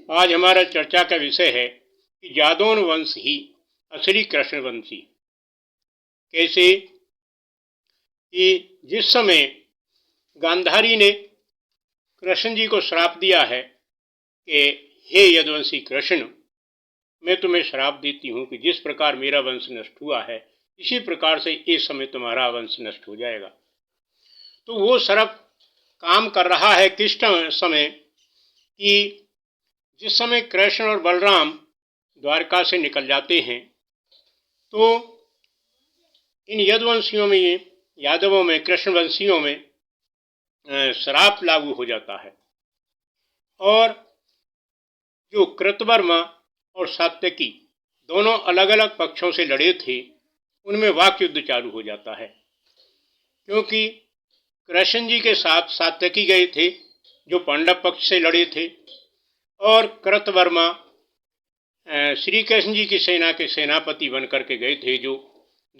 आज हमारा चर्चा का विषय है कि जादौन वंश ही असली कृष्णवंशी। कैसे कि जिस समय गांधारी ने कृष्ण जी को श्राप दिया है कि हे यदुवंशी कृष्ण, मैं तुम्हें श्राप देती हूँ कि जिस प्रकार मेरा वंश नष्ट हुआ है इसी प्रकार से इस समय तुम्हारा वंश नष्ट हो जाएगा। तो वो श्राप काम कर रहा है किस समय कि जिस समय कृष्ण और बलराम द्वारका से निकल जाते हैं तो इन यदुवंशियों में, यादवों में, कृष्णवंशियों में श्राप लागू हो जाता है और जो कृतवर्मा और सात्यकी दोनों अलग अलग पक्षों से लड़े थे उनमें वाक युद्ध चालू हो जाता है, क्योंकि कृष्ण जी के साथ सात्यकी गए थे जो पांडव पक्ष से लड़े थे और कृतवर्मा श्री कृष्ण जी की सेना के सेनापति बनकर के गए थे जो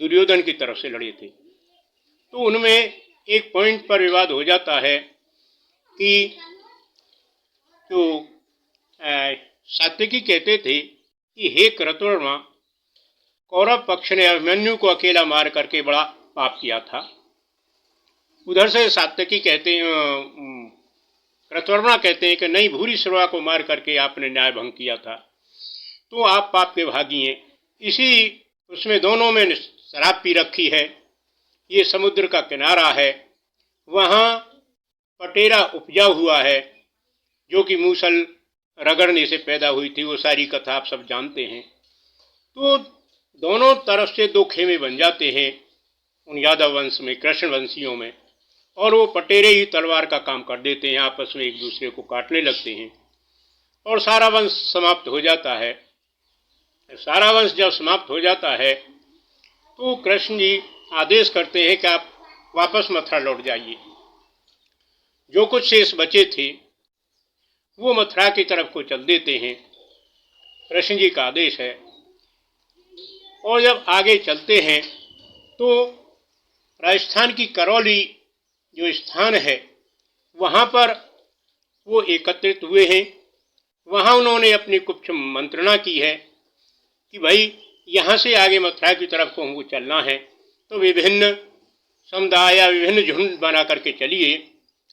दुर्योधन की तरफ से लड़े थे। तो उनमें एक पॉइंट पर विवाद हो जाता है कि जो सात्यकी कहते थे कि हे कृतवर्मा, कौरव पक्ष ने अभिमन्यु को अकेला मार करके बड़ा पाप किया था। उधर से सात्यकी कहते हैं, कृतवर्मा कहते हैं कि नहीं, भूरिश्रवा को मार करके आपने न्याय भंग किया था, तो आप पाप के भागी हैं। इसी उसमें दोनों में शराब पी रखी है। ये समुद्र का किनारा है, वहाँ पटेरा उपजा हुआ है जो कि मूसल रगड़ने से पैदा हुई थी। वो सारी कथा आप सब जानते हैं। तो दोनों तरफ से दो खेमे बन जाते हैं उन यादव वंश में, कृष्ण वंशियों में, और वो पटेरे ही तलवार का काम कर देते हैं, आपस में एक दूसरे को काटने लगते हैं और सारा वंश समाप्त हो जाता है। सारा वंश जब समाप्त हो जाता है तो कृष्ण जी आदेश करते हैं कि आप वापस मथुरा लौट जाइए। जो कुछ शेष बचे थे वो मथुरा की तरफ को चल देते हैं, कृष्ण जी का आदेश है। और जब आगे चलते हैं तो राजस्थान की करौली जो स्थान है वहाँ पर वो एकत्रित हुए हैं। वहाँ उन्होंने अपनी कुछ मंत्रणा की है कि भाई यहाँ से आगे मथुरा की तरफ को हमको चलना है, तो विभिन्न समुदाय या विभिन्न झुंड बना करके चलिए।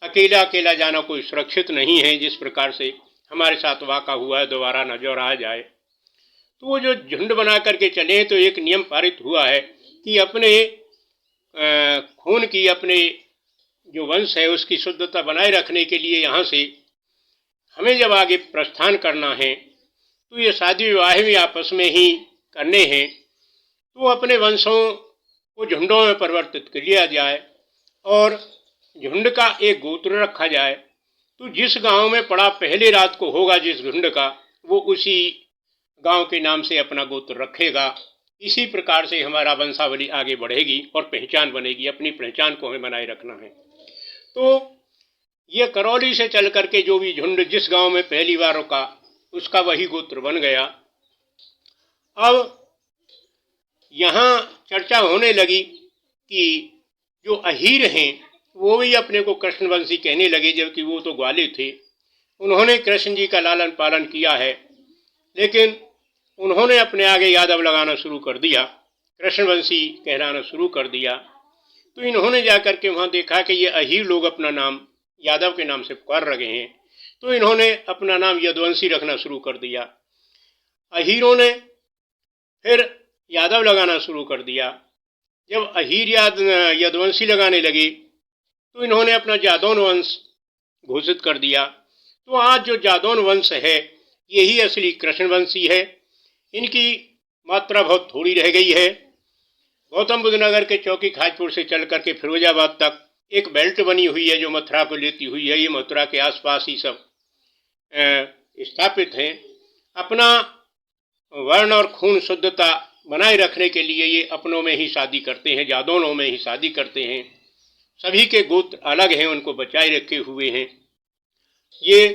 अकेला अकेला जाना कोई सुरक्षित नहीं है, जिस प्रकार से हमारे साथ वाक़ा हुआ है, दोबारा न दोहराया जाए। तो वो जो झुंड बना करके चले तो एक नियम पारित हुआ है कि अपने खून की, अपने जो वंश है उसकी शुद्धता बनाए रखने के लिए यहाँ से हमें जब आगे प्रस्थान करना है तो ये शादी विवाह भी आपस में ही करने हैं। तो अपने वंशों को झुंडों में परिवर्तित कर लिया जाए और झुंड का एक गोत्र रखा जाए। तो जिस गांव में पड़ा पहले रात को होगा जिस झुंड का, वो उसी गांव के नाम से अपना गोत्र रखेगा। इसी प्रकार से हमारा वंशावली आगे बढ़ेगी और पहचान बनेगी। अपनी पहचान को हमें बनाए रखना है। तो ये करौली से चल करके जो भी झुंड जिस गांव में पहली बार रुका उसका वही गोत्र बन गया। अब यहाँ चर्चा होने लगी कि जो अहीर हैं वो भी अपने को कृष्णवंशी कहने लगे, जबकि वो तो ग्वाले थे। उन्होंने कृष्ण जी का लालन पालन किया है, लेकिन उन्होंने अपने आगे यादव लगाना शुरू कर दिया, कृष्णवंशी कहलाना शुरू कर दिया। तो इन्होंने जाकर के वहाँ देखा कि ये अहीर लोग अपना नाम यादव के नाम से पुकार रहे हैं, तो इन्होंने अपना नाम यदुवंशी रखना शुरू कर दिया। अहीरों ने फिर यादव लगाना शुरू कर दिया। जब अहीर यदुवंशी लगाने लगे तो इन्होंने अपना जादौन वंश घोषित कर दिया। तो आज जो जादौन वंश है यही असली कृष्णवंशी है। इनकी मात्रा बहुत थोड़ी रह गई है। गौतम बुद्ध नगर के चौकी खाजपुर से चल करके फिरोजाबाद तक एक बेल्ट बनी हुई है जो मथुरा को लेती हुई है। ये मथुरा के आसपास ही सब स्थापित हैं। अपना वर्ण और खून शुद्धता बनाए रखने के लिए ये अपनों में ही शादी करते हैं, जादौनों में ही शादी करते हैं। सभी के गोत्र अलग हैं, उनको बचाए रखे हुए हैं। ये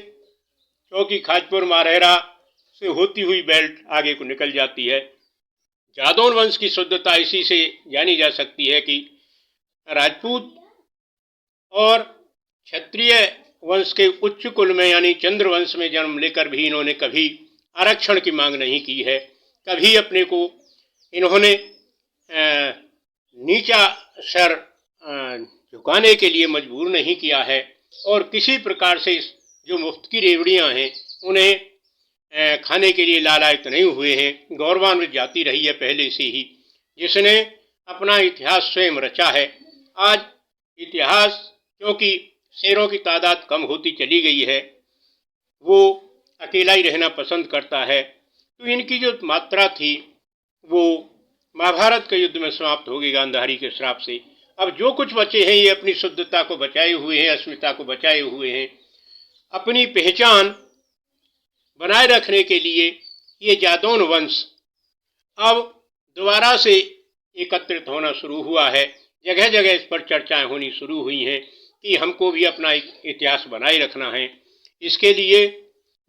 चौकी खाजपुर मारहरा से होती हुई बेल्ट आगे को निकल जाती है। जादौन वंश की शुद्धता इसी से जानी जा सकती है कि राजपूत और क्षत्रिय वंश के उच्च कुल में यानी चंद्रवंश में जन्म लेकर भी इन्होंने कभी आरक्षण की मांग नहीं की है। कभी अपने को इन्होंने नीचा सर झुकाने के लिए मजबूर नहीं किया है और किसी प्रकार से जो मुफ्त की रेवड़ियां हैं उन्हें खाने के लिए लालायित नहीं हुए हैं। गौरवान्वित जाति रही है पहले से ही, जिसने अपना इतिहास स्वयं रचा है। आज इतिहास क्योंकि शेरों की तादाद कम होती चली गई है, वो अकेला ही रहना पसंद करता है, तो इनकी जो मात्रा थी वो महाभारत के युद्ध में समाप्त हो गई गांधारी के श्राप से। अब जो कुछ बचे हैं ये अपनी शुद्धता को बचाए हुए हैं, अस्मिता को बचाए हुए हैं। अपनी पहचान बनाए रखने के लिए ये जादौन वंश अब दोबारा से एकत्रित होना शुरू हुआ है। जगह जगह इस पर चर्चाएं होनी शुरू हुई हैं कि हमको भी अपना इतिहास बनाए रखना है। इसके लिए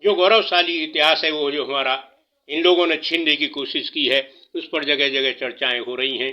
जो गौरवशाली इतिहास है वो जो हमारा इन लोगों ने छीनने की कोशिश की है, उस पर जगह जगह चर्चाएं हो रही हैं।